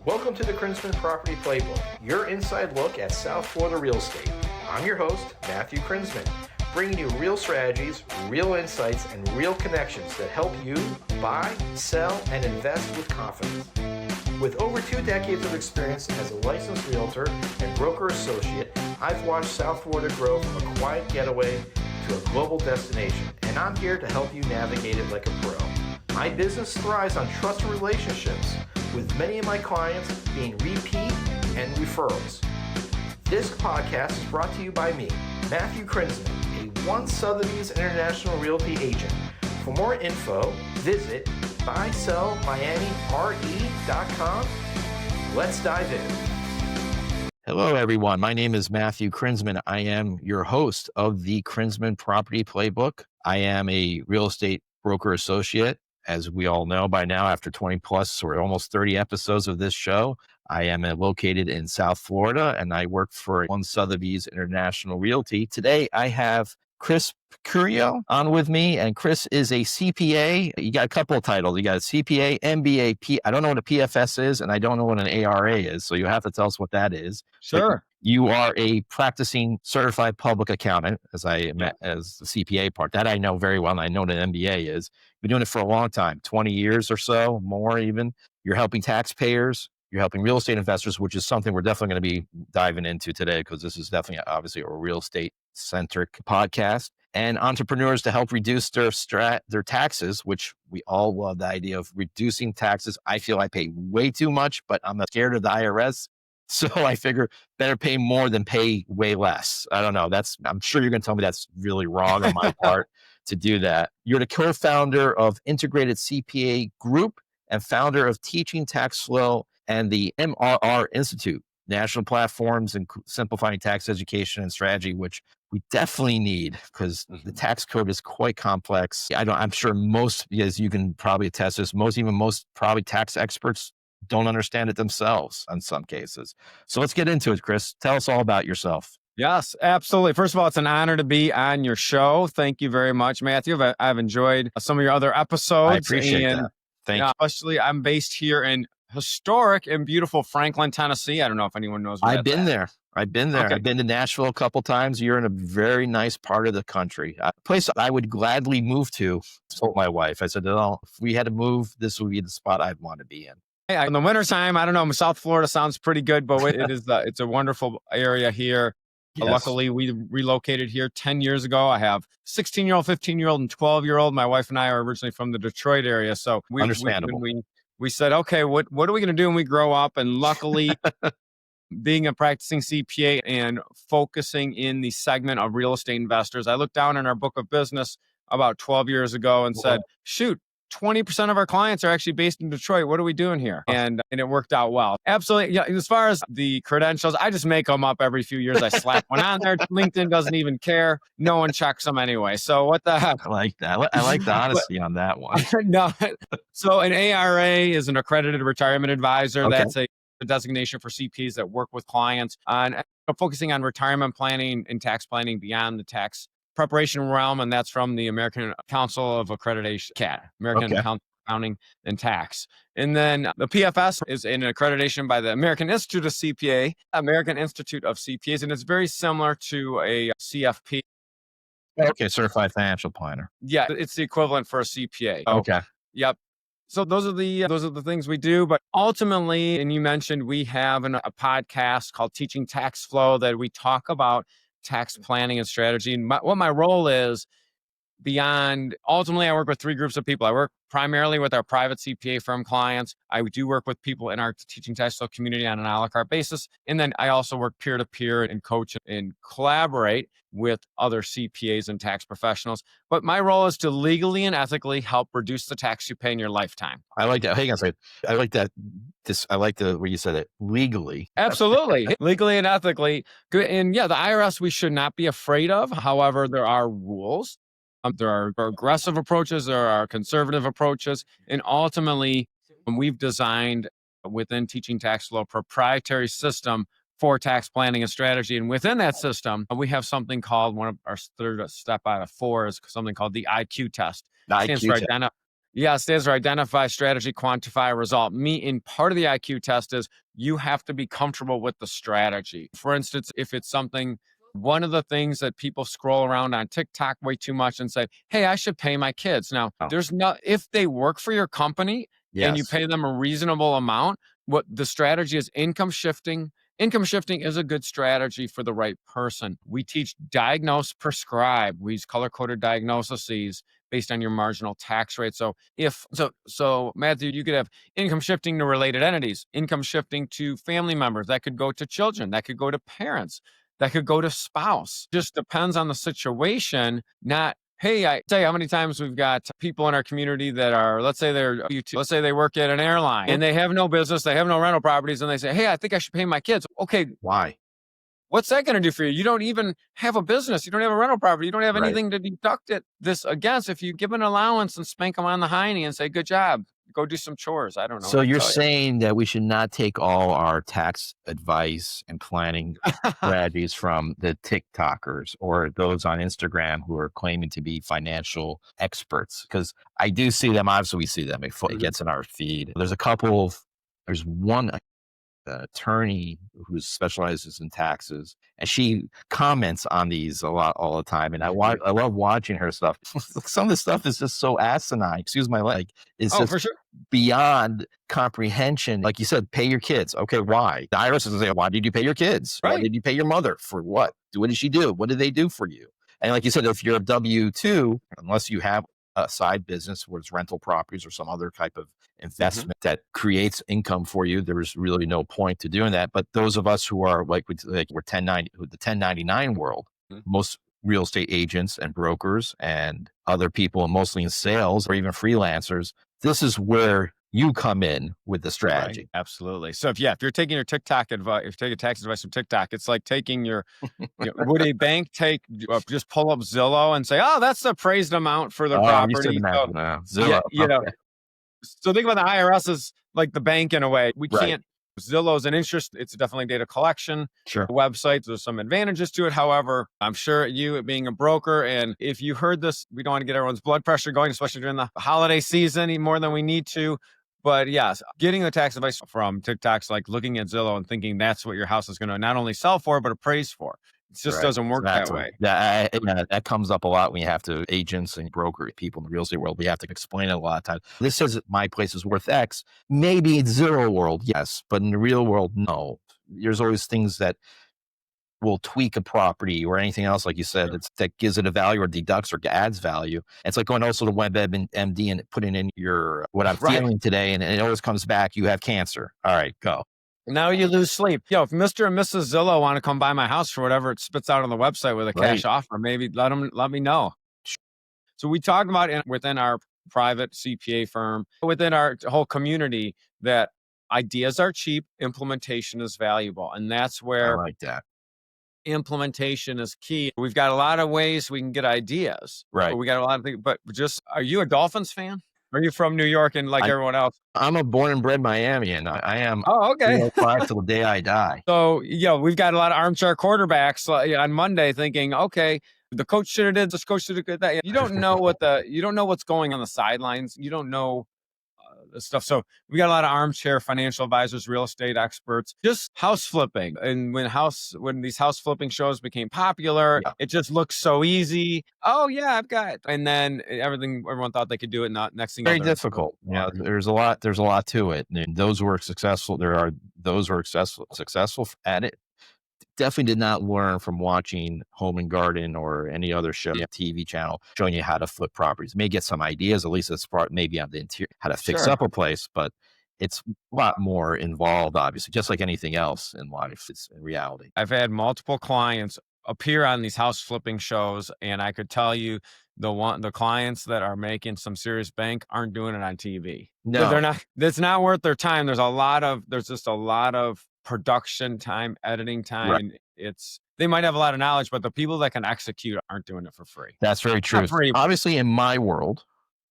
Welcome to the Krinzman Property Playbook, your inside look at South Florida real estate. I'm your host, Matthew Krinzman, bringing you real strategies, real insights, and real connections that help you buy, sell, and invest with confidence. With over 2 decades of experience as a licensed realtor and broker associate, I've watched South Florida grow from a quiet getaway to a global destination, and I'm here to help you navigate it like a pro. My business thrives on trusted relationships, with many of my clients being repeat and referrals. This podcast is brought to you by me, Matthew Krinzman, a Sotheby's International Realty agent. For more info, visit buysellmiamire.com. Let's dive in. Hello, everyone. My name is Matthew Krinzman. I am your host of the Krinzman Property Playbook. I am a real estate broker associate. As we all know by now, after 20 plus or almost 30 episodes of this show, I am located in South Florida and I work for Sotheby's International Realty. Today, I have Chris Picciurro on with me, and Chris is a CPA. You got a couple of titles. You got a CPA, MBA, I don't know what a PFS is, and I don't know what an ARA is, so you have to tell us what that is. Sure. You are a practicing certified public accountant, as the CPA part. That I know very well, and I know what an MBA is. Been doing it for a long time, 20 years or so, more even. You're helping taxpayers. You're helping real estate investors, which is something we're definitely going to be diving into today, because this is definitely, obviously, a real estate-centric podcast. And entrepreneurs to help reduce their taxes, which we all love the idea of reducing taxes. I feel I pay way too much, but I'm scared of the IRS. So I figure better pay more than pay way less. I don't know. I'm sure you're going to tell me that's really wrong on my part to do that. You're the co-founder of Integrated CPA Group and founder of Teaching Tax Flow and the MRR Institute, national platforms and simplifying tax education and strategy, which we definitely need because the tax code is quite complex. I'm sure most, as you can probably attest to this, most probably tax experts don't understand it themselves in some cases. So let's get into it, Chris. Tell us all about yourself. Yes, absolutely. First of all, it's an honor to be on your show. Thank you very much, Matthew. I've enjoyed some of your other episodes. I appreciate that. Thank you. Especially, I'm based here in historic and beautiful Franklin, Tennessee. I don't know if anyone knows where I've been there. Okay. I've been to Nashville a couple times. You're in a very nice part of the country. A place I would gladly move to. I told my wife, I said, if we had to move, this would be the spot I'd want to be in. In the wintertime, I don't know, South Florida sounds pretty good, but it's a wonderful area here. Yes. Luckily, we relocated here 10 years ago. I have 16-year-old, 15-year-old, and 12-year-old. My wife and I are originally from the Detroit area. So Understandable. We said, okay, what are we going to do when we grow up? And luckily, being a practicing CPA and focusing in the segment of real estate investors, I looked down in our book of business about 12 years ago and said, shoot, 20% of our clients are actually based in Detroit. What are we doing here? And it worked out well. Absolutely. Yeah. As far as the credentials, I just make them up every few years. I slap one on there. LinkedIn doesn't even care. No one checks them anyway. So what the heck? I like that. I like the honesty on that one. No. So an ARA is an accredited retirement advisor. Okay. That's a designation for CPAs that work with clients on focusing on retirement planning and tax planning beyond the tax preparation realm, and that's from the American Council of Accreditation, American Council of Accounting and Tax. And then the PFS is an accreditation by the American Institute of CPAs, and it's very similar to a CFP. Okay, Certified Financial Planner. Yeah, it's the equivalent for a CPA. Okay. Yep. So those are the things we do. But ultimately, and you mentioned we have a podcast called Teaching Tax Flow that we talk about tax planning and strategy. And what my role is beyond, ultimately, I work with 3 groups of people. I work primarily with our private CPA firm clients. I do work with people in our teaching tax flow community on an a la carte basis. And then I also work peer-to-peer and coach and collaborate with other CPAs and tax professionals. But my role is to legally and ethically help reduce the tax you pay in your lifetime. I like that. Hang on a second. I like that. I like the way you said it. Legally. Absolutely. Legally and ethically. Good. And yeah, the IRS we should not be afraid of. However, there are rules. There are aggressive approaches, there are conservative approaches, and ultimately, we've designed within Teaching Tax Flow a proprietary system for tax planning and strategy. And within that system, we have something called, one of our third step out of 4 is something called the IQ test. The IQ test. Yeah, stands for identify, strategy, quantify, result. And part of the IQ test is you have to be comfortable with the strategy. For instance, if it's something, one of the things that people scroll around on TikTok way too much and say, hey, I should pay my kids. Now, Oh, there's not, if they work for your company and you yes. pay them a reasonable amount, what the strategy is income shifting. Income shifting is a good strategy for the right person. We teach diagnose, prescribe. We use color coded diagnoses based on your marginal tax rate. So so Matthew, you could have income shifting to related entities, income shifting to family members. That could go to children, that could go to parents, that could go to spouse. Just depends on the situation, not hey, I tell you how many times we've got people in our community that are, let's say let's say they work at an airline and they have no business, they have no rental properties, and they say, hey, I think I should pay my kids. Okay, Why? what's that going to do for you? You don't even have a business. You don't have a rental property. You don't have Right. anything to deduct this against. If you give an allowance and spank them on the hiney and say, good job, go do some chores. I don't know what So to you're tell saying that we should not take all our tax advice and planning you. strategies from the TikTokers or those on Instagram who are claiming to be financial experts? Because I do see them. Obviously, we see them. It gets in our feed. There's one attorney who specializes in taxes, and she comments on these a lot all the time. And I love watching her stuff. Some of the stuff is just so asinine. Excuse my leg. It's Oh, just for sure. beyond comprehension. Like you said, pay your kids. Okay, why? The IRS is going to say, why did you pay your kids? Why Right. did you pay your mother? For what? What did she do? What did they do for you? And like you said, if you're a W-2, unless you have a side business where it's rental properties or some other type of investment that creates income for you, there's really no point to doing that. But those of us who are we're 1090, the 1099 world, most real estate agents and brokers and other people, mostly in sales or even freelancers, this is where you come in with the strategy. Right. Absolutely. So if you're taking your TikTok advice, if you're taking tax advice from TikTok, it's like taking would a bank just pull up Zillow and say, oh, that's the appraised amount for the Oh, you said property. that. So No, yeah, Zillow. Okay. so think about the IRS as like the bank in a way. We Right. can't, Zillow's an interest. It's definitely data collection Sure. website. There's some advantages to it. However, I'm sure you being a broker, and if you heard this, we don't want to get everyone's blood pressure going, especially during the holiday season, even more than we need to. But yes, getting the tax advice from TikTok's like looking at Zillow and thinking that's what your house is going to not only sell for, but appraise for. It just Right. doesn't work that Exactly. way. That comes up a lot when you have to agents and broker people in the real estate world. We have to explain it a lot of times. This says my place is worth X. Maybe it's zero world, yes, but in the real world, no. There's always things that will tweak a property or anything else, like you said, that gives it a value or deducts or adds value. It's like going also to WebMD and putting in your what I'm Right. feeling today, and it always comes back. You have cancer. All right, go. Now you lose sleep. If Mr. and Mrs. Zillow want to come by my house for whatever it spits out on the website with a cash Right. offer, maybe let me know. So we talked about within our private CPA firm, within our whole community, that ideas are cheap, implementation is valuable. And that's I where like that. implementation is key. We've got a lot of ways we can get ideas. Right. We got a lot of things, but are you a Dolphins fan? Are you from New York and like everyone else? I'm a born and bred Miamian. I am Oh, okay. 305 till the day I die. So, we've got a lot of armchair quarterbacks on Monday thinking, okay, the coach should have did this, coach should have did that. You don't know you don't know what's going on the sidelines. You don't know the stuff. So we got a lot of armchair financial advisors, real estate experts, just house flipping. And when these house flipping shows became popular, it just looks so easy. Oh yeah, I've got, and then everyone thought they could do it. Not next thing. Very difficult. Yeah, there's a lot to it. And those who are successful, there are those who are successful at it. Definitely did not learn from watching Home and Garden or any other show, TV channel showing you how to flip properties. May get some ideas, at least it's maybe on the interior, how to fix up a place, but it's a lot more involved, obviously, just like anything else in life. It's in reality. I've had multiple clients appear on these house flipping shows, and I could tell you the clients that are making some serious bank aren't doing it on TV. No, they're not. It's not worth their time. There's just a lot of production time, editing time. right. And they might have a lot of knowledge, but the people that can execute aren't doing it for free. That's very true. Not free. Obviously, in my world,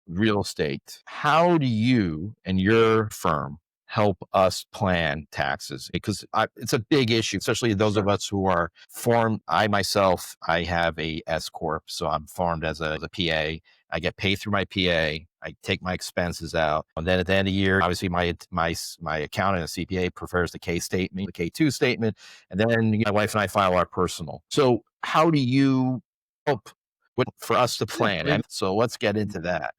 real estate, how do you and your firm help us plan taxes because it's a big issue, especially those of us who are formed. I myself, I have a S corp, so I'm formed as a PA. I get paid through my PA. I take my expenses out, and then at the end of the year, obviously my accountant, a CPA, prefers the K statement, the K2 statement, and then my wife and I file our personal. So how do you help for us to plan? And so let's get into that.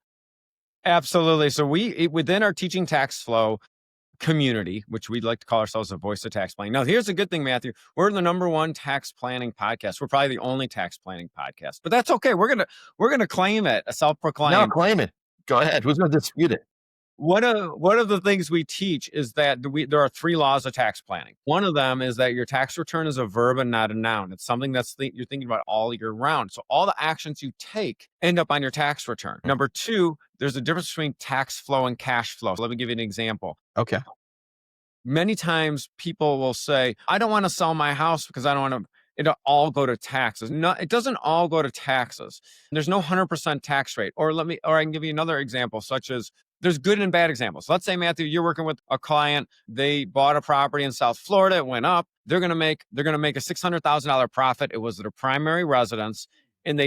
Absolutely. So within our teaching tax flow community, which we'd like to call ourselves a voice of tax planning. Now, here's a good thing, Matthew. We're the #1 tax planning podcast. We're probably the only tax planning podcast, but that's okay. We're gonna claim it, a self-proclaimed. No, claim it. Go ahead. Who's going to dispute it? One of the things we teach is that there are 3 laws of tax planning. One of them is that your tax return is a verb and not a noun. It's something you're thinking about all year round. So all the actions you take end up on your tax return. Number 2, there's a difference between tax flow and cash flow. So let me give you an example. Okay. Many times people will say, I don't want to sell my house because I don't want it all go to taxes. No, it doesn't all go to taxes. There's no 100% tax rate. Or I can give you another example, such as there's good and bad examples. Let's say, Matthew, you're working with a client. They bought a property in South Florida. It went up. They're going to make a $600,000 profit. It was their primary residence. And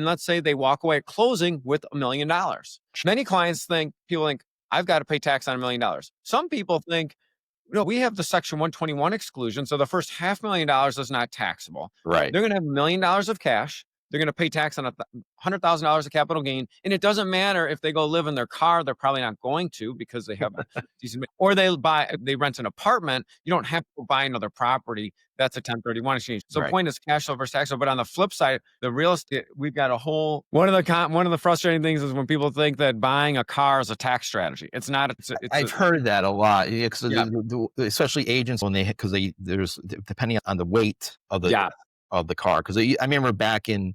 let's say they walk away at closing with $1 million. Many people think, I've got to pay tax on $1 million. Some people think, no, we have the Section 121 exclusion. So the first $500,000 is not taxable. Right. They're going to have $1 million of cash. They're going to pay tax on $100,000 of capital gain. And it doesn't matter if they go live in their car. They're probably not going to because they have a decent, or they rent an apartment. You don't have to buy another property. That's a 1031 exchange. So the point is cash flow versus tax flow. But on the flip side, the real estate, we've got one of the frustrating things is when people think that buying a car is a tax strategy. It's not. I've heard that a lot, especially agents because there's depending on the weight of the car. Because I remember back in,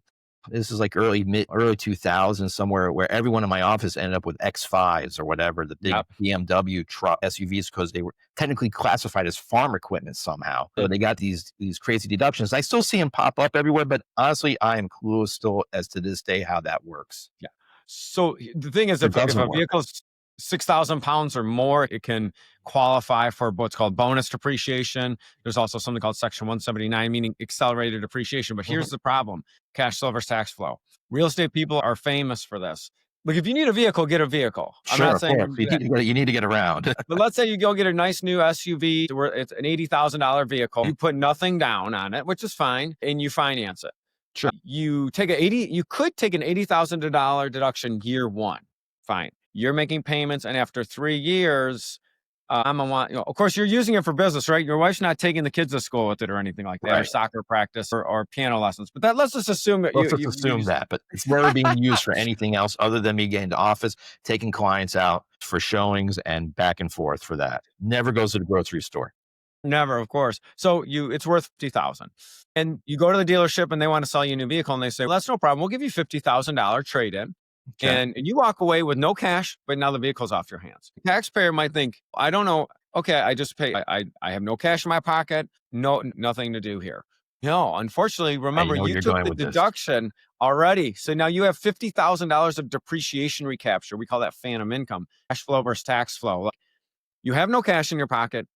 this is like early 2000s somewhere, where everyone in my office ended up with X5s or whatever, the big BMW truck SUVs, because they were technically classified as farm equipment somehow. So they got these crazy deductions. I still see them pop up everywhere, but honestly, I am clueless still as to this day how that works. Yeah. So the thing is, if a vehicle is 6,000 pounds or more, it can qualify for what's called bonus depreciation. There's also something called Section 179, meaning accelerated depreciation. But here's the problem: cash flow versus tax flow. Real estate people are famous for this. Like, if you need a vehicle, get a vehicle. I'm not saying you need to get around. But let's say you go get a nice new SUV, where it's an $80,000 vehicle. You put nothing down on it, which is fine, and you finance it. Sure. You could take an $80,000 deduction year 1. Fine. You're making payments, and after 3 years, of course, you're using it for business, right? Your wife's not taking the kids to school with it or anything like that, or soccer practice or piano lessons. But let's just assume that but it's never being used for anything else other than me getting to office, taking clients out for showings and back and forth for that. Never goes to the grocery store. Never, of course. So it's worth $50,000, and you go to the dealership and they want to sell you a new vehicle, and they say, well, that's no problem. We'll give you $50,000 trade-in. Okay. And you walk away with no cash, but now the vehicle's off your hands. The taxpayer might think, I don't know. Okay, I just pay. I have no cash in my pocket. Nothing to do here. No, unfortunately, remember, you took the deduction already. So now you have $50,000 of depreciation recapture. We call that phantom income. Cash flow versus tax flow. You have no cash in your pocket,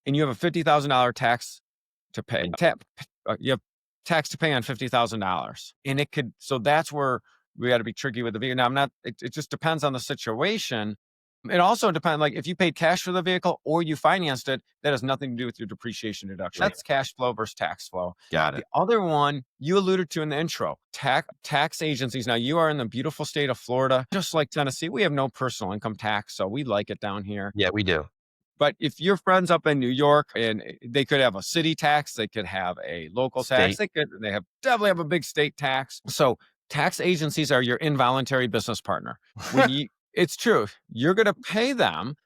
and you have a $50,000 tax to pay. You have tax to pay on $50,000, and so that's where we got to be tricky with the vehicle. Now, it just depends on the situation. It also depends, like, if you paid cash for the vehicle or you financed it, that has nothing to do with your depreciation deduction. That's cash flow versus tax flow. Got it. The other one you alluded to in the intro, tax agencies. Now, you are in the beautiful state of Florida, just like Tennessee. We have no personal income tax, so we like it down here. Yeah, we do. But if your friends up in New York, and they could have a city tax, they could have a local tax, they definitely have a big state tax. So tax agencies are your involuntary business partner. It's true. You're going to pay them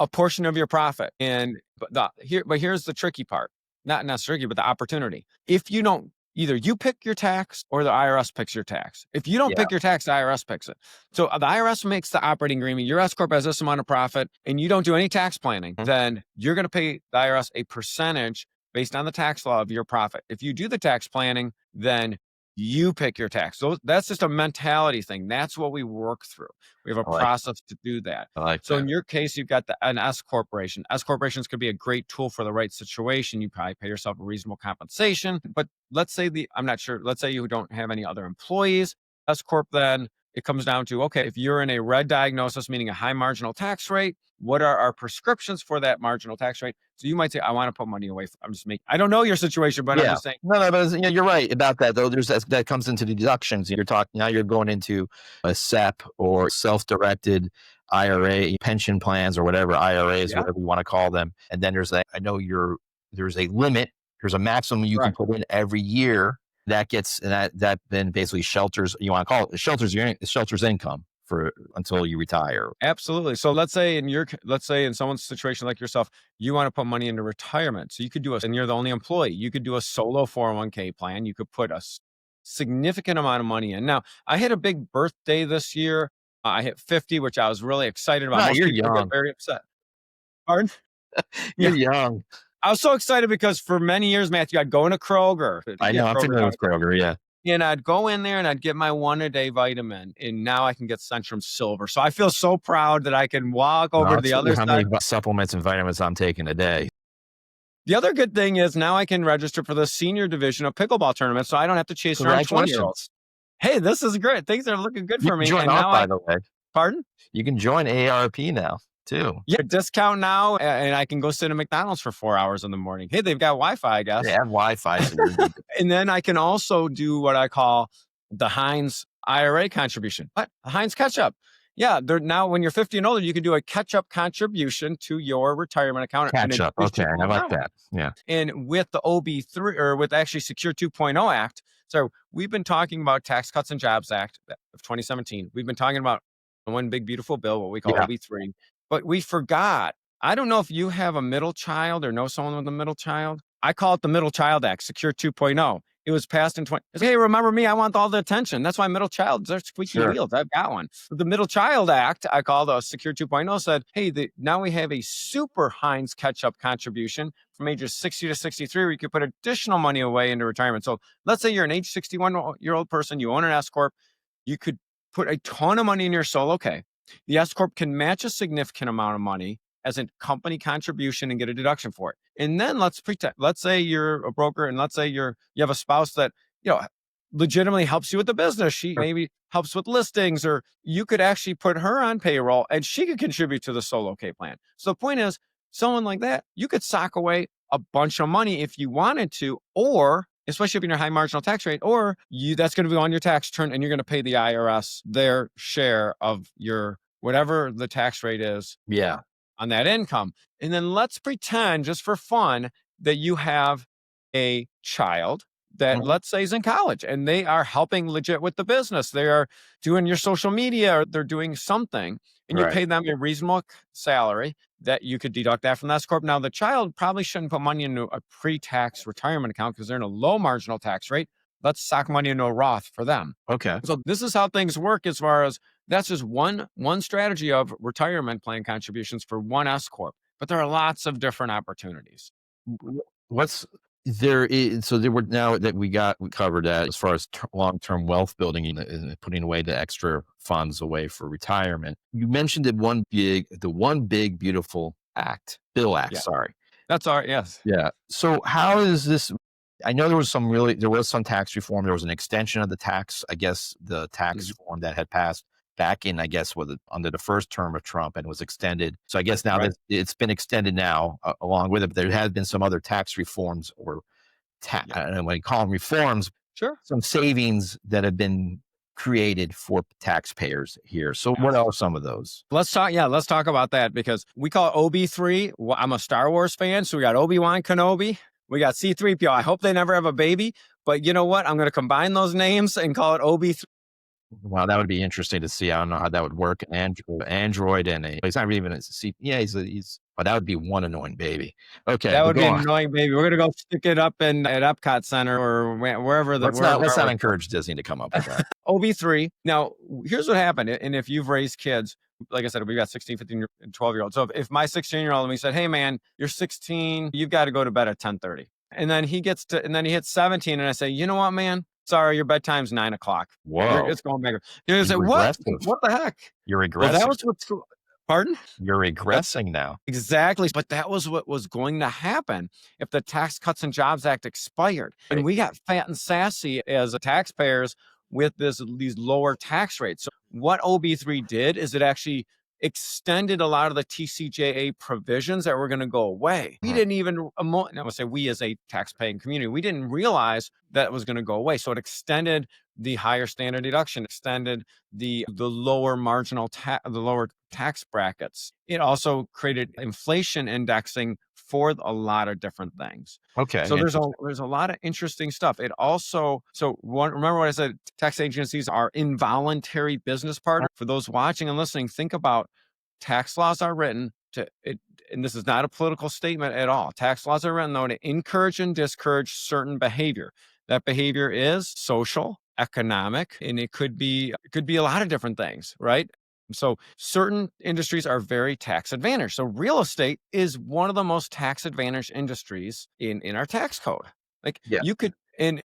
a portion of your profit. But here's the tricky part. Not tricky, but the opportunity. If you don't, either you pick your tax or the IRS picks your tax. If you don't pick your tax, the IRS picks it. So the IRS makes the operating agreement. Your S corp has this amount of profit, and you don't do any tax planning, then you're going to pay the IRS a percentage based on the tax law of your profit. If you do the tax planning, then You pick your tax. So that's just a mentality thing. That's what we work through. We have a I like process to do that. I like So in that. your case, you've got an S corporation. S corporations could be a great tool for the right situation. You probably pay yourself a reasonable compensation. But let's say I'm not sure. Let's say you don't have any other employees. S corp, then it comes down to, okay, if you're in a red diagnosis, meaning a high marginal tax rate, what are our prescriptions for that marginal tax rate? So you might say, I want to put money away. I don't know your situation, but I'm Yeah. just saying. No, but you're right about that though. That comes into the deductions. You're talking now. You're going into a SEP or self-directed IRA pension plans or whatever IRAs, Yeah, whatever you want to call them. And then there's that. I know there's a limit. There's a maximum you can correct. put in every year. That gets that then basically shelters. You want to call it shelters income for until you retire. Absolutely. So let's say in someone's situation like yourself, you want to put money into retirement. So you could and you're the only employee. You could do a solo 401k plan. You could put a significant amount of money in. Now, I had a big birthday this year. I hit 50, which I was really excited about. No, Most you're people get young. very upset. Pardon? You're Yeah. young. I was so excited because for many years, Matthew, I'd go into Kroger. I Yeah, know. I'm Kroger. familiar with Kroger. Yeah. And I'd go in there and I'd get my 1-a-day vitamin, and now I can get Centrum Silver. So I feel so proud that I can walk No, over I'll to the tell you other how many side. supplements and vitamins I'm taking a day. The other good thing is now I can register for the senior division of pickleball tournament, so I don't have to chase around 20-year-olds. Congratulations. Hey, this is great. Things are looking good You for can me. join And up, now by the way. pardon? You can join AARP now too. Yeah, discount now, and I can go sit at McDonald's for 4 hours in the morning. Hey, they've got Wi-Fi, I They guess. have Wi-Fi. So And then I can also do what I call the Heinz IRA contribution. What? Heinz catch-up. Yeah, now when you're 50 and older, you can do a catch-up contribution to your retirement account. catch up. Okay, I like that. Yeah. And with the OB3, or with actually Secure 2.0 Act, so we've been talking about Tax Cuts and Jobs Act of 2017. We've been talking about one big beautiful bill, what we call Yeah. OB3, but we forgot. I don't know if you have a middle child or know someone with a middle child. I call it the Middle Child Act, Secure 2.0. It was passed in 20. Hey, remember me? I want all the attention. That's why middle child, they're squeaky Sure. wheels. I've got one. The Middle Child Act, I call the Secure 2.0, said, hey, now we have a super Heinz catch-up contribution from ages 60 to 63, where you could put additional money away into retirement. So let's say you're an age 61-year-old person, you own an S Corp, you could put a ton of money in your solo K. The S Corp can match a significant amount of money as a company contribution and get a deduction for it. And then let's say you're a broker, and let's say you have a spouse that, legitimately helps you with the business. She maybe helps with listings, or you could actually put her on payroll and she could contribute to the solo K plan. So the point is, someone like that, you could sock away a bunch of money if you wanted to, or especially if you're in a high marginal tax rate, or that's going to be on your tax return and you're going to pay the IRS their share of your whatever the tax rate is. Yeah. On that income. And then let's pretend, just for fun, that you have a child that, let's say, is in college and they are helping legit with the business. They are doing your social media, or they're doing something, and you Right. pay them a reasonable salary that you could deduct that from the S Corp. Now, the child probably shouldn't put money into a pre-tax retirement account because they're in a low marginal tax rate. Let's sock money into a Roth for them. Okay. So this is how things work, as far as that's just one strategy of retirement plan contributions for one S Corp. But there are lots of different opportunities. What's there is so there were now that we covered that as far as long-term wealth building and putting away the extra funds away for retirement. You mentioned that the one big beautiful bill act. Yeah. Sorry. That's all right. Yes. Yeah. So how is this? I know there was some tax reform. There was an extension of the tax reform that had passed back in, I guess, under the first term of Trump, and was extended. So I guess now Right. that it's been extended now along with it, but there has been some other tax reforms or I don't know what you call them, reforms, Sure. some savings that have been created for taxpayers here. So what are some of those? Let's talk about that, because we call it OB3. Well, I'm a Star Wars fan, so we got Obi-Wan Kenobi. We got C-3PO. I hope they never have a baby, but you know what? I'm going to combine those names and call it OB3. Wow, that would be interesting to see. I don't know how that would work. Android and he's not really even but that would be one annoying baby. Okay, That but would be go an on. annoying baby. We're going to go stick it up at Epcot Center, or wherever Let's not encourage Disney to come up with that. OB3. Now, here's what happened. And if you've raised kids, like I said, we've got 16, 15, and 12-year-olds. So if my 16-year-old and we said, hey man, you're 16, you've got to go to bed at 10:30. And then he hits 17, and I say, you know what, man? Sorry, your bedtime's 9 o'clock. Whoa. It's going back. You're gonna say, You're what? regressive. What the heck? You're Well, that regressing. was what's pardon? You're regressing now. Exactly. But that was what was going to happen if the Tax Cuts and Jobs Act expired. And Right. we got fat and sassy as taxpayers with these lower tax rates. So what OB3 did is it actually extended a lot of the TCJA provisions that were going to go away. We didn't even, I would say we as a tax-paying community, we didn't realize that was going to go away. So it extended the higher standard deduction, extended the lower marginal the lower tax brackets. It also created inflation indexing for a lot of different things. Okay. So there's a lot of interesting stuff. It also, remember what I said, tax agencies are involuntary business partners. For those watching and listening, think about tax laws are written to it, and this is not a political statement at all. Tax laws are written though to encourage and discourage certain behavior. That behavior is social, economic, and it could be a lot of different things, right? So certain industries are very tax advantaged. So real estate is one of the most tax advantaged industries in our tax code. Like Yeah. you could, and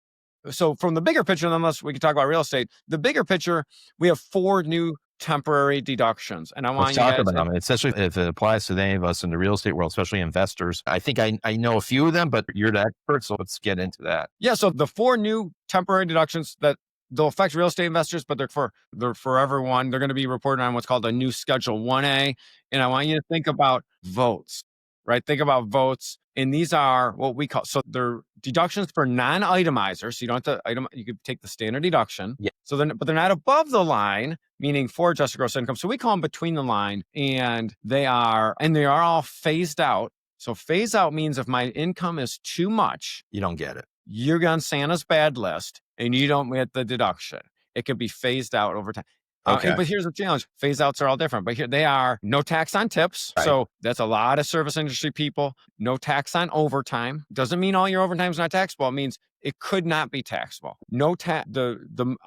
so from the bigger picture, unless we can talk about real estate, the bigger picture, we have 4 new temporary deductions. And I want Let's you talk guys about them, especially if it applies to any of us in the real estate world, especially investors. I think I know a few of them, but you're the expert, so let's get into that. Yeah, so the 4 new temporary deductions that they'll affect real estate investors, but they're for everyone. They're going to be reported on what's called a new Schedule 1A. And I want you to think about votes, right? Think about votes. And these are what we call, so they're deductions for non-itemizers. So you don't have to you could take the standard deduction. Yeah. So then, but they're not above the line, meaning for adjusted gross income. So we call them between the line, and they are all phased out. So phase out means if my income is too much, You don't get it. you're on Santa's bad list and you don't get the deduction. It could be phased out over time. Okay. But here's the challenge. Phase outs are all different, but here they are no tax on tips. Right. So that's a lot of service industry people. No tax on overtime. Doesn't mean all your overtime is not taxable. It means it could not be taxable. No tax. I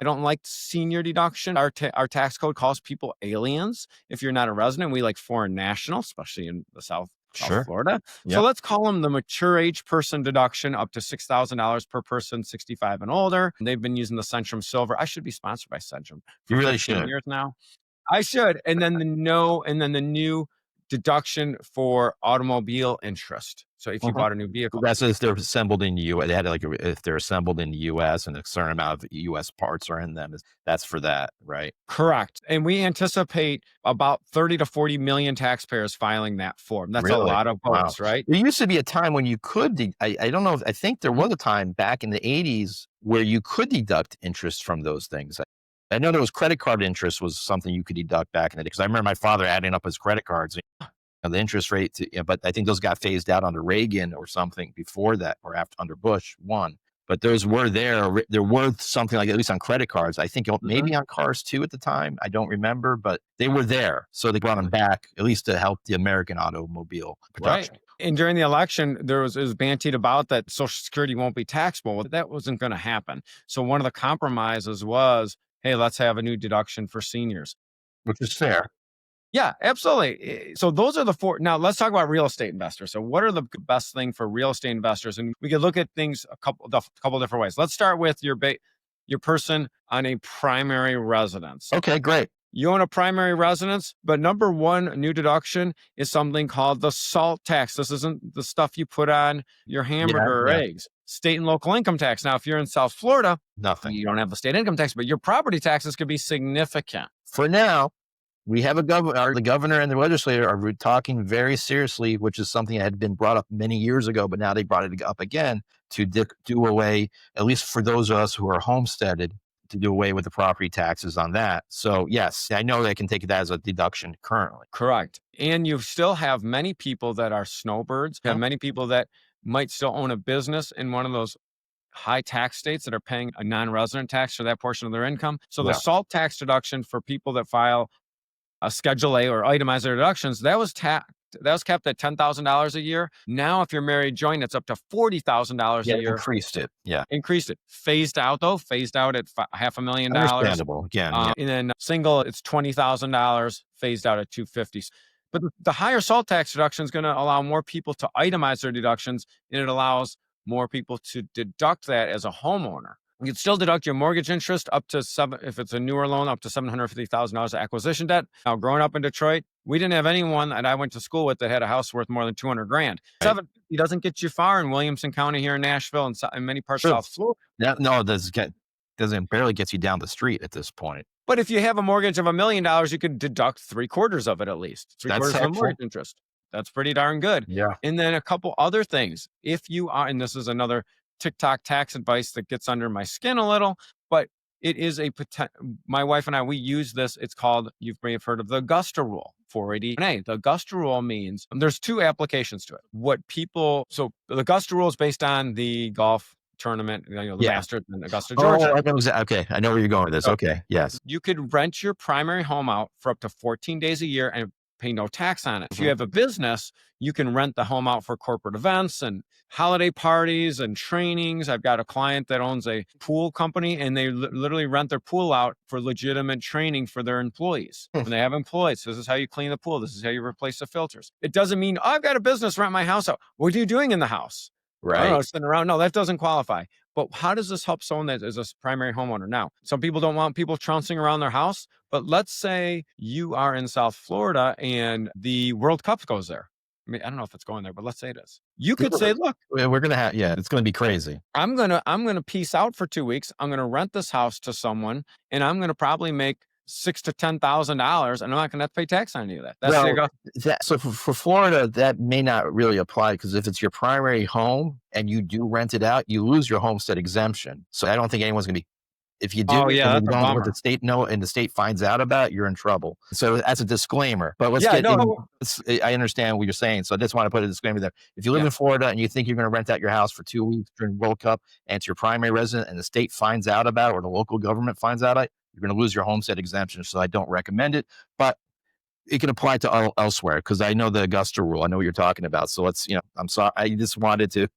don't like senior deduction. Our tax code calls people aliens. If you're not a resident, we like foreign nationals, especially in the South Florida. Yep. So let's call them the mature age person deduction, up to $6,000 per person, 65 and older. They've been using the Centrum Silver. I should be sponsored by Centrum. You really 15 should. years now. I should. And then the new deduction for automobile interest. So if you bought a new vehicle, That's if they're assembled in the U.S. They had if they're assembled in the U.S. and a certain amount of U.S. parts are in them. That's for that, right? correct. And we anticipate about 30 to 40 million taxpayers filing that form. That's Really? a lot of Wow. votes, right? There used to be a time when you could. I don't know. I think there was a time back in the 80s where you could deduct interest from those things. I know there was credit card interest was something you could deduct back in the day, because I remember my father adding up his credit cards and the interest rate. But I think those got phased out under Reagan or something before that, or after under Bush one. But those were there. They're worth something like, at least on credit cards. I think maybe on cars too at the time. I don't remember, but they were there. So they brought them back, at least to help the American automobile production. Right. And during the election, it was bantied about that Social Security won't be taxable. Well, that wasn't going to happen. So one of the compromises was, hey, let's have a new deduction for seniors. Which is fair. Yeah, absolutely. So those are the 4. Now let's talk about real estate investors. So what are the best thing for real estate investors? And we could look at things a couple different ways. Let's start with your person on a primary residence. Okay, great. You own a primary residence, but number 1 new deduction is something called the SALT tax. This isn't the stuff you put on your hamburger or eggs. State and local income tax. Now, if you're in South Florida, Nothing. you don't have the state income tax, but your property taxes could be significant. For now, we have the governor and the legislator are talking very seriously, which is something that had been brought up many years ago, but now they brought it up again to do away, at least for those of us who are homesteaded, to do away with the property taxes on that. So yes, I know they can take that as a deduction currently. Correct. And you still have many people that are snowbirds. You have many people that might still own a business in one of those high tax states that are paying a non-resident tax for that portion of their income. So the SALT tax deduction for people that file a Schedule A or itemized deductions, that was capped at $10,000 a year. Now, if you're married joint, it's up to $40,000 a year. Increased it. Yeah. Increased it. Phased out though, phased out at $500,000. Understandable. Again. And then single, it's $20,000, phased out at $250,000. But the higher SALT tax deduction is going to allow more people to itemize their deductions, and it allows more people to deduct that as a homeowner. You could still deduct your mortgage interest up to if it's a newer loan, up to $750,000 of acquisition debt. Now, growing up in Detroit, we didn't have anyone that I went to school with that had a house worth more than 200 grand. Right. 750 doesn't get you far in Williamson County here in Nashville and in many parts of True. South Florida. No, it doesn't barely gets you down the street at this point. But if you have a mortgage of $1 million, you could deduct 3/4 of it at least. Three-quarters of the mortgage interest. That's pretty darn good. Yeah. And then a couple other things. If you are, and this is another TikTok tax advice that gets under my skin a little, but it is my wife and I, we use this. It's called, you may have heard of the Augusta rule, 480A. The Augusta rule means there's two applications to it. So the Augusta rule is based on the golf tournament, the Masters in Augusta, Georgia. Okay. I know where you're going with this. Okay. Yes. You could rent your primary home out for up to 14 days a year and pay no tax on it. If you have a business, you can rent the home out for corporate events and holiday parties and trainings. I've got a client that owns a pool company, and they literally rent their pool out for legitimate training for their employees. When they have employees, this is how you clean the pool. This is how you replace the filters. It doesn't mean, I've got a business, rent my house out. What are you doing in the house? Right. I don't know, sitting around. No, that doesn't qualify. But how does this help someone that is a primary homeowner? Now, some people don't want people trouncing around their house, but let's say you are in South Florida and the World Cup goes there. I mean, I don't know if it's going there, but let's say it is. You could say, look, we're going to have, it's going to be crazy. I'm going to peace out for 2 weeks. I'm going to rent this house to someone, and I'm going to probably make $6,000 to $10,000, and I'm not going to have to pay tax on any of that. So for Florida, that may not really apply, because if it's your primary home and you do rent it out, you lose your homestead exemption. So I don't think anyone's going to be. If you do, and you don't let the state know, and the state finds out about it, you're in trouble. So that's a disclaimer. But I understand what you're saying. So I just want to put a disclaimer there. If you live in Florida and you think you're going to rent out your house for 2 weeks during World Cup, and it's your primary resident, and the state finds out about it, or the local government finds out about it, you're going to lose your homestead exemption. So I don't recommend it, but it can apply to elsewhere, because I know the Augusta rule. I know what you're talking about. So I'm sorry. I just wanted to.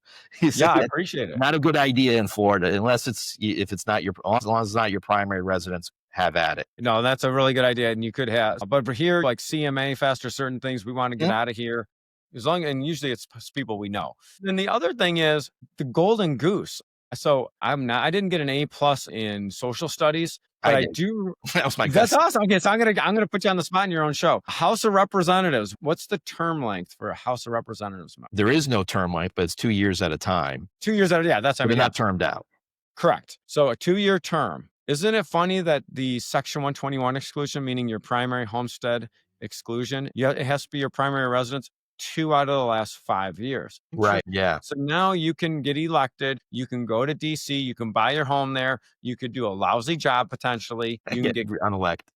I appreciate it. Not a good idea in Florida, unless as long as it's not your primary residence, have at it. No, that's a really good idea. And you could have, but for here, like CMA, faster certain things, we want to get out of here. And usually it's people we know. Then the other thing is the golden goose. So I didn't get an A+ in social studies, but I do. That was my guess. That's awesome. Okay, so I'm gonna put you on the spot in your own show. House of Representatives. What's the term length for a House of Representatives? There is no term length, but it's 2 years at a time. 2 years at a time. That's they're not termed out. Correct. So a 2-year term. Isn't it funny that the Section 121 exclusion, meaning your primary homestead exclusion, it has to be your primary residence 2 out of the last 5 years. Right. Yeah. So now you can get elected. You can go to DC. You can buy your home there. You could do a lousy job potentially. You can get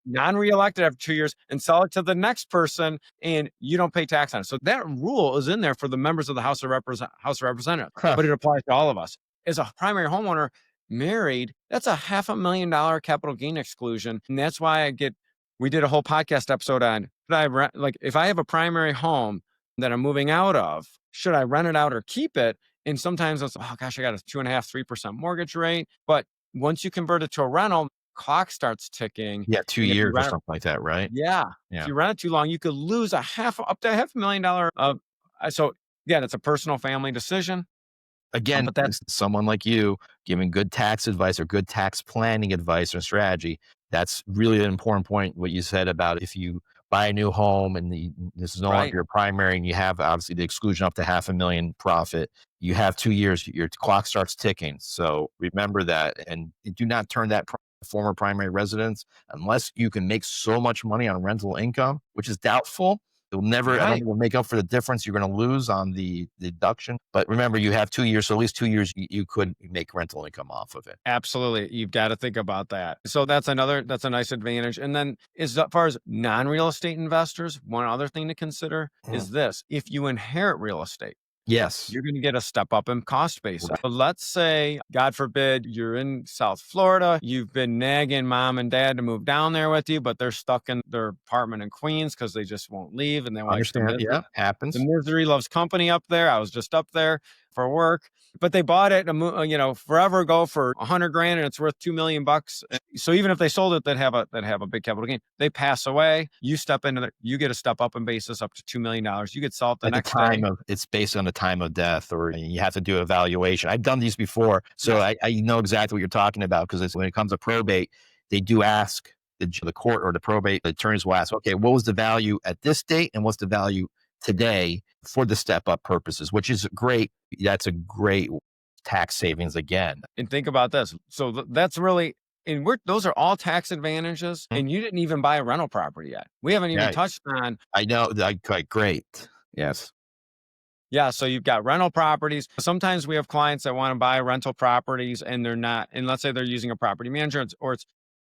non-reelected after 2 years and sell it to the next person, and you don't pay tax on it. So that rule is in there for the members of the House of Representatives, but it applies to all of us. As a primary homeowner, married, that's a $500,000 capital gain exclusion, and that's why we did a whole podcast episode on if I have a primary home that I'm moving out of, should I rent it out or keep it? And sometimes it's, oh gosh, I got a 2.5%, 3% mortgage rate. But once you convert it to a rental, clock starts ticking. Yeah, 2 years or something like that, right? Yeah. If you rent it too long, you could lose up to $500,000. So again, it's a personal family decision. Again, but that's someone like you giving good tax advice or good tax planning advice or strategy. That's really an important point, what you said about if you buy a new home and this is no longer your primary, and you have obviously the exclusion up to $500,000 profit, you have 2 years, your clock starts ticking. So remember that, and do not turn that former primary residence unless you can make so much money on rental income, which is doubtful. You'll never, I don't think will make up for the difference you're going to lose on the deduction. But remember, you have 2 years, so at least 2 years you could make rental income off of it. Absolutely. You've got to think about that. So that's a nice advantage. And then as far as non-real estate investors, one other thing to consider is this. If you inherit real estate, yes, you're going to get a step up in cost basis. Right. So let's say, God forbid, you're in South Florida. You've been nagging mom and dad to move down there with you, but they're stuck in their apartment in Queens because they just won't leave. And they want understand. Yeah, happens. The misery loves company up there. I was just up there. for work, but they bought it, forever ago for $100,000 and it's worth $2 million. So even if they sold it, they'd have a big capital gain. They pass away. You step into you get a step up in basis up to $2 million. You get sold the next day. It's based on the time of death, or you have to do a valuation. I've done these before, so Yeah. I know exactly what you're talking about, because when it comes to probate, they do ask the court or the probate attorneys will ask, okay, what was the value at this date and what's the value today for the step up purposes, which is great. That's a great tax savings again. And think about this. So that's really, and those are all tax advantages. Mhm. And you didn't even buy a rental property yet. We haven't even Yeah. touched on. I know, quite great. Yes. Yeah. So you've got rental properties. Sometimes we have clients that want to buy rental properties and they're not, and let's say they're using a property manager, or it's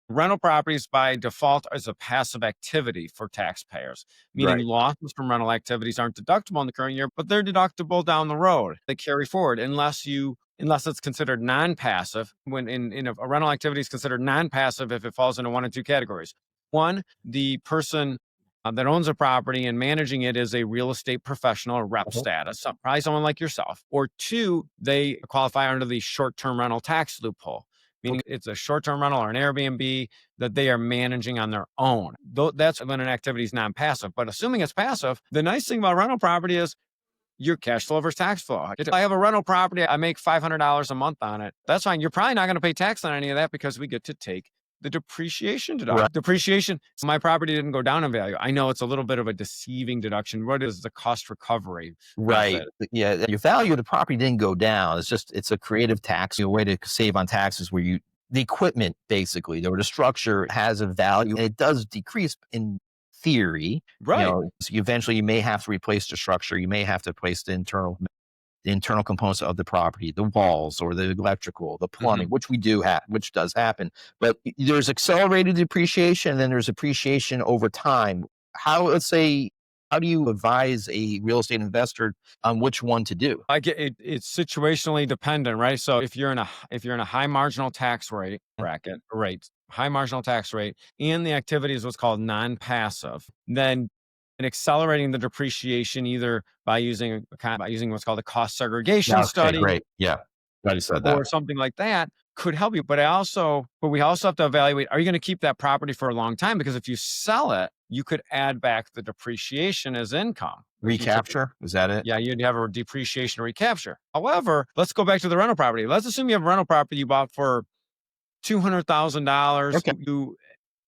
rental properties by default as a passive activity for taxpayers, meaning Right. losses from rental activities aren't deductible in the current year, but they're deductible down the road. They carry forward unless it's considered non-passive. When a rental activity is considered non-passive if it falls into one of two categories. One, the person that owns a property and managing it is a real estate professional or rep status, probably someone like yourself. Or two, they qualify under the short-term rental tax loophole, meaning it's a short-term rental or an Airbnb that they are managing on their own. That's when an activity is non-passive. But assuming it's passive, the nice thing about rental property is your cash flow versus tax flow. If I have a rental property, I make $500 a month on it. That's fine. You're probably not going to pay tax on any of that because we get to take the depreciation deduction. Right. Depreciation, my property didn't go down in value. I know it's a little bit of a deceiving deduction. What is the cost recovery? Right. method? Yeah. Your value of the property didn't go down. It's a creative tax, a way to save on taxes where the equipment basically, or the structure has a value, and it does decrease in theory. Right. So eventually you may have to replace the structure. You may have to replace the internal components of the property, the walls or the electrical, the plumbing, which does happen. But there's accelerated depreciation, and then there's appreciation over time. How do you advise a real estate investor on which one to do? I get it. It's situationally dependent, right? So if you're in a high marginal tax rate high marginal tax rate, and the activity is what's called non-passive, then and accelerating the depreciation either by using what's called a cost segregation Okay, study great. Yeah, glad you said that. or something like that could help you. But we also have to evaluate, are you going to keep that property for a long time? Because if you sell it, you could add back the depreciation as income. Recapture, is that it? Yeah, you'd have a depreciation recapture. However, let's go back to the rental property. Let's assume you have a rental property you bought for $200,000. Okay.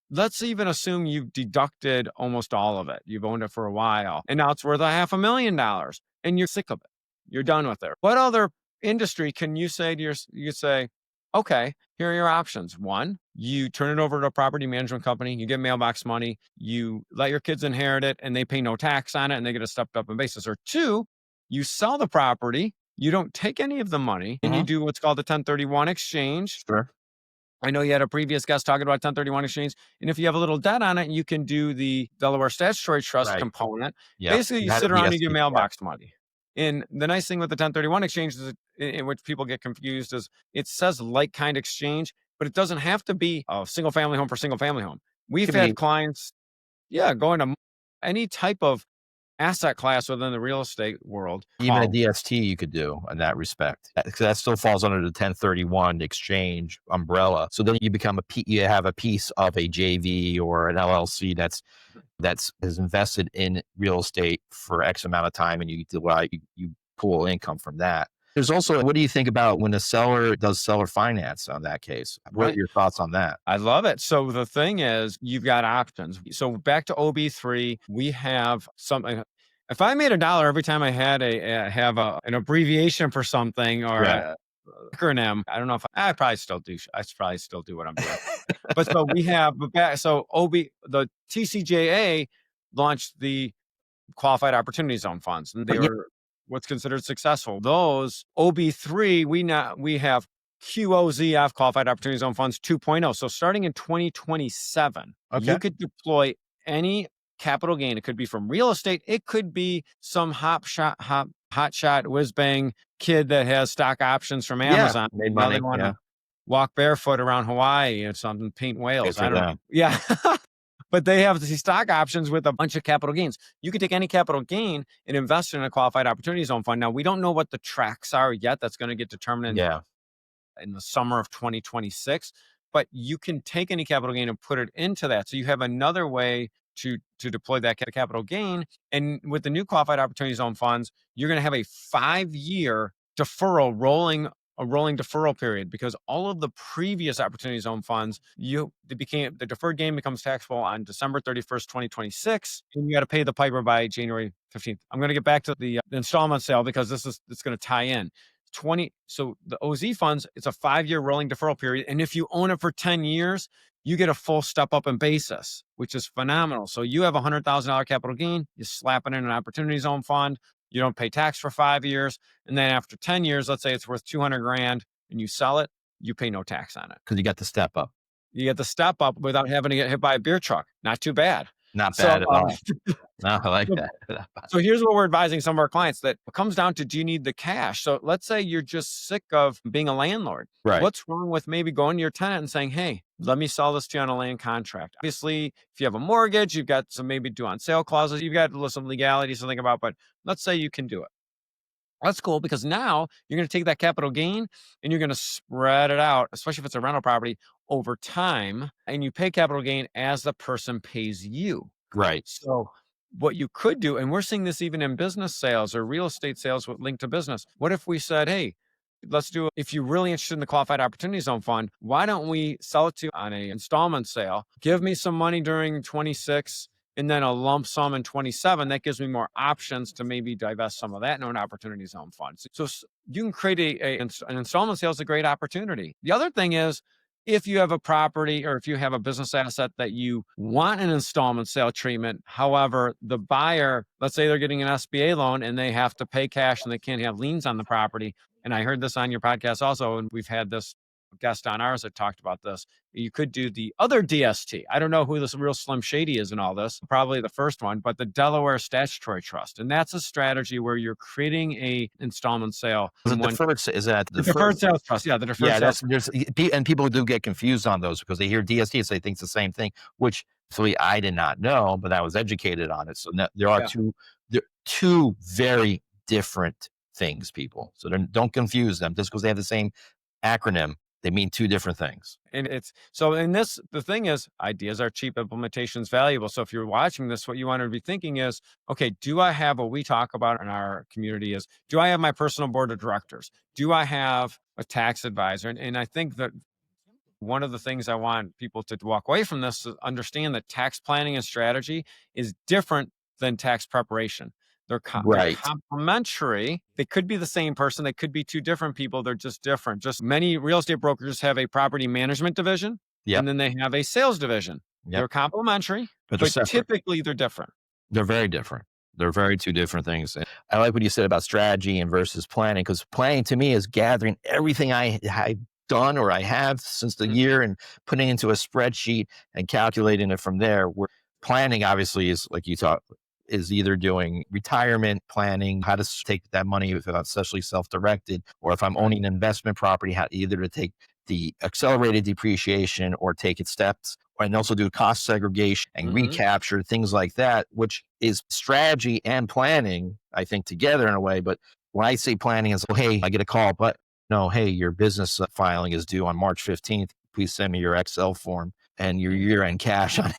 Let's even assume you've deducted almost all of it. You've owned it for a while, and now it's worth $500,000, and you're sick of it. You're done with it. What other industry can you say to you say, okay, here are your options. One, you turn it over to a property management company, you get mailbox money, you let your kids inherit it, and they pay no tax on it, and they get a stepped up in basis. Or two, you sell the property, you don't take any of the money, and you do what's called the 1031 exchange. Sure. I know you had a previous guest talking about 1031 exchange. And if you have a little debt on it, you can do the Delaware statutory trust component. Yeah. Basically, you sit around and you get mailbox money. And the nice thing with the 1031 exchange is, in which people get confused, is it says like kind exchange, but it doesn't have to be a single family home for single family home. We've had clients, going to any type of asset class within the real estate world. Even a DST you could do in that respect. That still falls under the 1031 exchange umbrella. So then you have a piece of a JV or an LLC that's invested in real estate for X amount of time, and you pull income from that. There's also, what do you think about when a seller does seller finance on that case? What are your thoughts on that? I love it. So the thing is, you've got options. So back to OB3, we have something. If I made $1 every time I had an abbreviation for something or an acronym, I don't know if I probably still do. I probably still do what I'm doing. But so we have, the TCJA launched the Qualified Opportunity Zone funds, and they were what's considered successful. Those OB3, we have QOZF, Qualified Opportunity Zone Funds 2.0. So starting in 2027, you could deploy any capital gain. It could be from real estate. It could be some hotshot whiz bang kid that has stock options from Amazon. Made money. They want to walk barefoot around Hawaii or something, paint whales. I don't know. Yeah. but they have these stock options with a bunch of capital gains. You can take any capital gain and invest in a qualified opportunity zone fund. Now, we don't know what the tracks are yet. That's going to get determined Yeah. in the summer of 2026, but you can take any capital gain and put it into that. So you have another way to deploy that capital gain. And with the new qualified opportunity zone funds, you're going to have a 5-year deferral a rolling deferral period, because all of the previous opportunity zone funds, the deferred gain becomes taxable on December 31st, 2026, and you got to pay the piper by January 15th. I'm going to get back to the installment sale because it's going to tie in. So the OZ funds, it's a 5-year rolling deferral period. And if you own it for 10 years, you get a full step up in basis, which is phenomenal. So you have a $100,000 capital gain, you slap it in an opportunity zone fund, you don't pay tax for 5 years. And then after 10 years, let's say it's worth 200 grand and you sell it, you pay no tax on it. Because you got the step up. You get the step up without having to get hit by a beer truck. Not too bad. Not bad at all. No, I like so- that. So here's what we're advising some of our clients, that it comes down to, do you need the cash? So let's say you're just sick of being a landlord. Right. What's wrong with maybe going to your tenant and saying, hey, let me sell this to you on a land contract? Obviously, if you have a mortgage, you've got some maybe due on sale clauses, you've got some legalities to think about, but let's say you can do it. That's cool, because now you're going to take that capital gain and you're going to spread it out, especially if it's a rental property, over time, and you pay capital gain as the person pays you. Right. So what you could do, and we're seeing this even in business sales or real estate sales with linked to business. What if we said, hey, if you're really interested in the qualified opportunity zone fund, why don't we sell it to you on a installment sale? Give me some money during 26 and then a lump sum in 27. That gives me more options to maybe divest some of that into an opportunity zone fund. So you can create an installment sale is a great opportunity. The other thing is, if you have a property or if you have a business asset that you want an installment sale treatment, however, the buyer, let's say they're getting an SBA loan and they have to pay cash and they can't have liens on the property. And I heard this on your podcast also, and we've had this guest on ours that talked about this. You could do the other DST. I don't know who this real Slim Shady is in all this, probably the first one, but the Delaware Statutory Trust. And that's a strategy where you're creating a installment sale. Is that the deferred sales trust? Yeah, the deferred sales. And people do get confused on those because they hear DST and they think it's the same thing, which I did not know, but I was educated on it. So there are two very different things, people. So don't confuse them just because they have the same acronym. They mean two different things. And the thing is, ideas are cheap, implementation's valuable. So if you're watching this, what you want to be thinking is, okay, do I have what we talk about in our community is, do I have my personal board of directors? Do I have a tax advisor? And I think that one of the things I want people to walk away from this is understand that tax planning and strategy is different than tax preparation. They're complementary. They could be the same person. They could be two different people. They're just different. Just many real estate brokers have a property management division, and then they have a sales division. Yep. They're complementary, but typically they're different. They're very different. They're very two different things. I like what you said about strategy and versus planning, because planning to me is gathering everything I've done or I have since the year and putting it into a spreadsheet and calculating it from there. Where planning obviously is, like you talked, is either doing retirement planning, how to take that money, especially self-directed, or if I'm owning an investment property, how either to take the accelerated depreciation or take it steps, and also do cost segregation and recapture, things like that, which is strategy and planning, I think, together in a way. But when I say planning, it's, hey, I get a call, but no, hey, your business filing is due on March 15th. Please send me your Excel form and your year-end cash on it.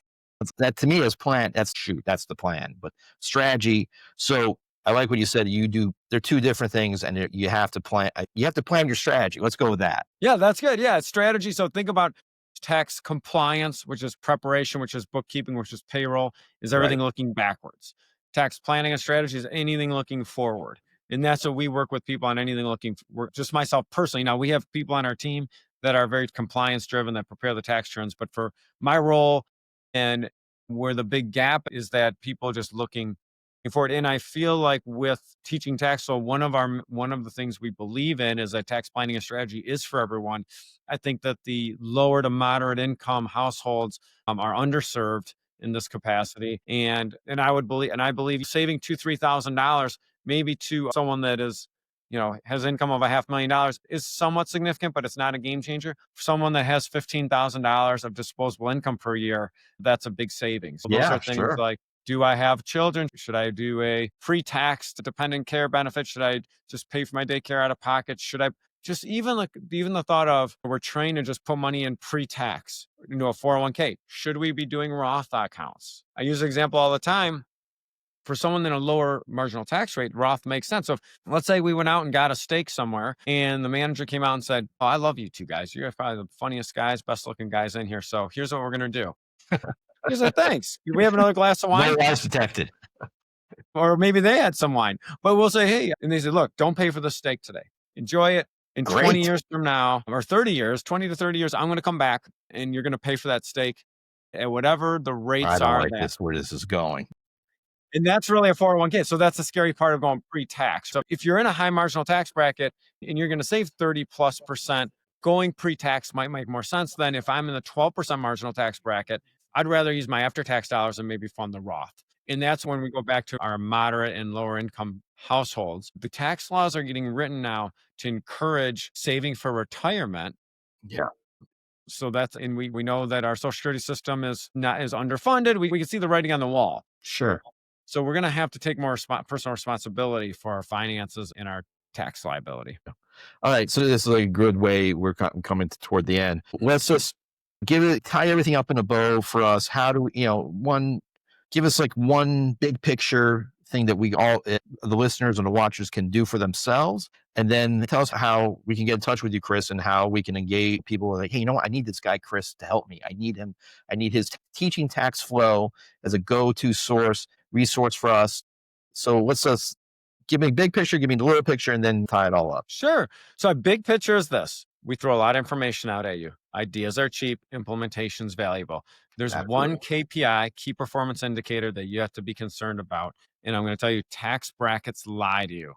That to me is plan. That's the plan. But strategy. So I like what you said. They're two different things, and you have to plan. You have to plan your strategy. Let's go with that. Yeah, that's good. Yeah, it's strategy. So think about tax compliance, which is preparation, which is bookkeeping, which is payroll. Is everything looking backwards? Tax planning and strategy is anything looking forward. And that's what we work with people on, anything looking. Just myself personally. Now we have people on our team that are very compliance driven, that prepare the tax returns. But for my role, and where the big gap is that people just looking for it. And I feel like with teaching tax, so one of the things we believe in is that tax planning and strategy is for everyone. I think that the lower to moderate income households are underserved in this capacity. And I believe saving $2,000-$3,000 maybe to someone that is has income of $500,000 is somewhat significant, but it's not a game changer. For someone that has $15,000 of disposable income per year, that's a big savings. So those Yeah, are things sure. like, do I have children? Should I do a pre-tax dependent care benefit? Should I just pay for my daycare out of pocket? Should I just even the thought of we're trained to just put money in pre-tax, a 401k. Should we be doing Roth accounts? I use the example all the time. For someone in a lower marginal tax rate, Roth makes sense. So let's say we went out and got a steak somewhere and the manager came out and said, "Oh, I love you two guys. You're probably the funniest guys, best looking guys in here. So here's what we're going to do." He said, "Thanks. We have another glass of wine." No lives protected. Or maybe they had some wine, but we'll say, "Hey," and they said, "Look, don't pay for the steak today. Enjoy it. In 20 Great. years from now, or 30 years, 20 to 30 years, I'm going to come back and you're going to pay for that steak at whatever the rates I don't are like that." this, where this is going. And that's really a 401k. So that's the scary part of going pre-tax. So if you're in a high marginal tax bracket and you're going to save 30+%, going pre-tax might make more sense than if I'm in the 12% marginal tax bracket. I'd rather use my after-tax dollars and maybe fund the Roth. And that's when we go back to our moderate and lower income households. The tax laws are getting written now to encourage saving for retirement. Yeah. So and we know that our Social Security system is underfunded. We can see the writing on the wall. Sure. So we're going to have to take more personal responsibility for our finances and our tax liability. All right. So this is a good way. We're coming toward the end. Let's just tie everything up in a bow for us. How do we, give us like one big picture thing that we all, the listeners and the watchers, can do for themselves. And then tell us how we can get in touch with you, Chris, and how we can engage people like, hey, what? I need this guy, Chris, to help me. I need him. I need his teaching tax flow as a go-to resource for us. So let's just give me a big picture, give me the little picture, and then tie it all up. Sure. So a big picture is this. We throw a lot of information out at you. Ideas are cheap. Implementation's valuable. There's one KPI, key performance indicator, that you have to be concerned about. And I'm going to tell you, tax brackets lie to you.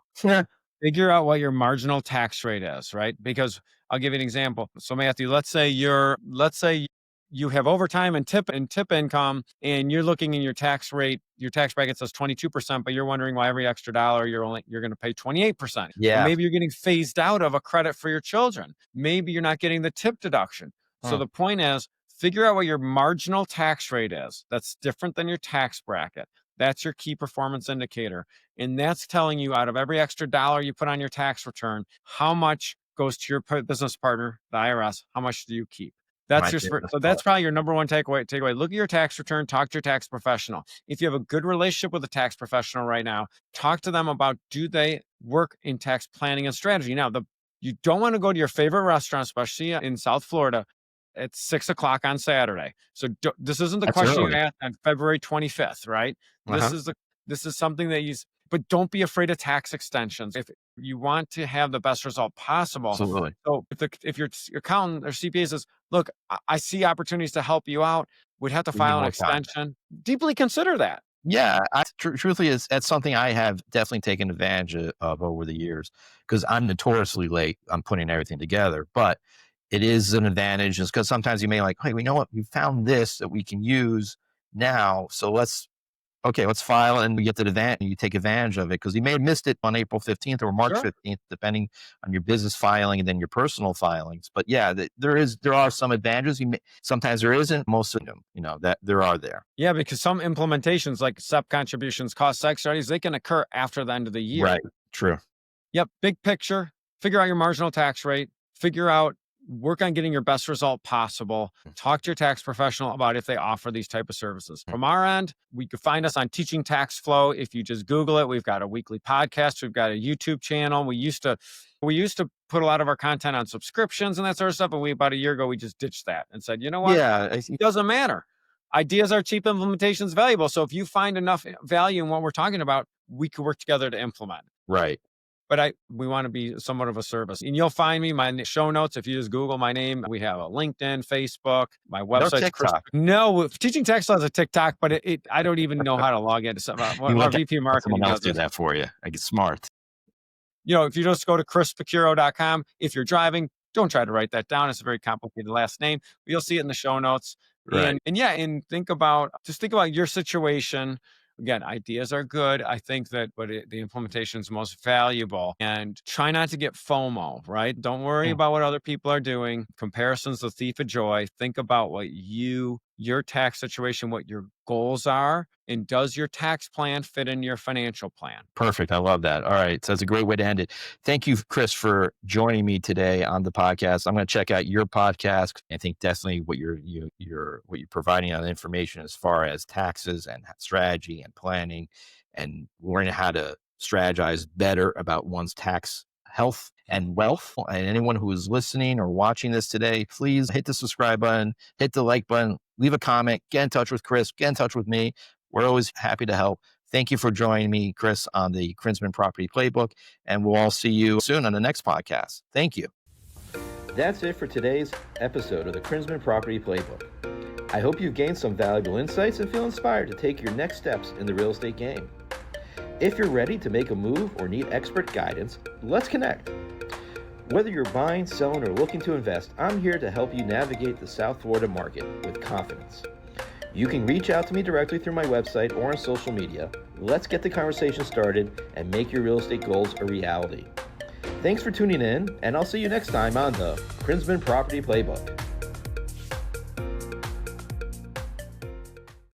Figure out what your marginal tax rate is, right? Because I'll give you an example. So Matthew, let's say you have overtime and tip income, and you're looking in your tax rate, your tax bracket says 22%, but you're wondering why every extra dollar you're going to pay 28%. Yeah. Or maybe you're getting phased out of a credit for your children. Maybe you're not getting the tip deduction. So the point is, figure out what your marginal tax rate is. That's different than your tax bracket. That's your key performance indicator. And that's telling you, out of every extra dollar you put on your tax return, how much goes to your business partner, the IRS, how much do you keep? That's probably your number one takeaway. Look at your tax return, talk to your tax professional. If you have a good relationship with a tax professional right now, talk to them about, do they work in tax planning and strategy? Now, you don't want to go to your favorite restaurant, especially in South Florida, at 6:00 on Saturday. So this isn't the question you asked on February 25th, right? This is something that but don't be afraid of tax extensions. If you want to have the best result possible. Absolutely. So if your accountant or CPA says, "Look, I see opportunities to help you out," we'd have to file an extension. Deeply consider that. Yeah, truthfully, that's something I have definitely taken advantage of over the years, because I'm notoriously late on putting everything together. But it is an advantage, because sometimes you may like, hey, we know what, we found this that we can use now. So let's file, and we get to you take advantage of it, because you may have missed it on April 15th or March 15th, depending on your business filing and then your personal filings. But yeah, there are some advantages. Sometimes there isn't. Most of them, that there are there. Yeah, because some implementations like SEP contributions, cost seg studies, they can occur after the end of the year. Right. True. Yep. Big picture, figure out your marginal tax rate, work on getting your best result possible. Talk to your tax professional about if they offer these type of services. From our end, we can find us on Teaching Tax Flow. If you just Google it, we've got a weekly podcast. We've got a YouTube channel. We used to put a lot of our content on subscriptions and that sort of stuff. And about a year ago, we just ditched that and said, you know what? Yeah, it doesn't matter. Ideas are cheap, implementations valuable. So if you find enough value in what we're talking about, we could work together to implement. Right. But we want to be somewhat of a service. And you'll find me, my show notes, if you just Google my name. We have a LinkedIn, Facebook, my website. No TikTok. No, Teaching Tax Law is a TikTok, but I don't even know how to log into something. Our VP Marketing someone else do that for you. I get smart. If you just go to chrispicciurro.com, if you're driving, don't try to write that down. It's a very complicated last name. But you'll see it in the show notes. Right. And think about your situation. again, ideas are good. I think that, the implementation is most valuable. And try not to get FOMO, right? Don't worry about what other people are doing. Comparison's the thief of joy. Think about what your tax situation, what your goals are, and does your tax plan fit in your financial plan? Perfect. I love that. All right. So that's a great way to end it. Thank you, Chris, for joining me today on the podcast. I'm going to check out your podcast. I think definitely what you're providing on information as far as taxes and strategy and planning and learning how to strategize better about one's tax health and wealth. And anyone who is listening or watching this today, please hit the subscribe button, hit the like button, leave a comment, get in touch with Chris, get in touch with me. We're always happy to help. Thank you for joining me, Chris, on the Krinzman Property Playbook, and we'll all see you soon on the next podcast. Thank you. That's it for today's episode of the Krinzman Property Playbook. I hope you've gained some valuable insights and feel inspired to take your next steps in the real estate game. If you're ready to make a move or need expert guidance, let's connect. Whether you're buying, selling, or looking to invest, I'm here to help you navigate the South Florida market with confidence. You can reach out to me directly through my website or on social media. Let's get the conversation started and make your real estate goals a reality. Thanks for tuning in, and I'll see you next time on the Krinzman Property Playbook.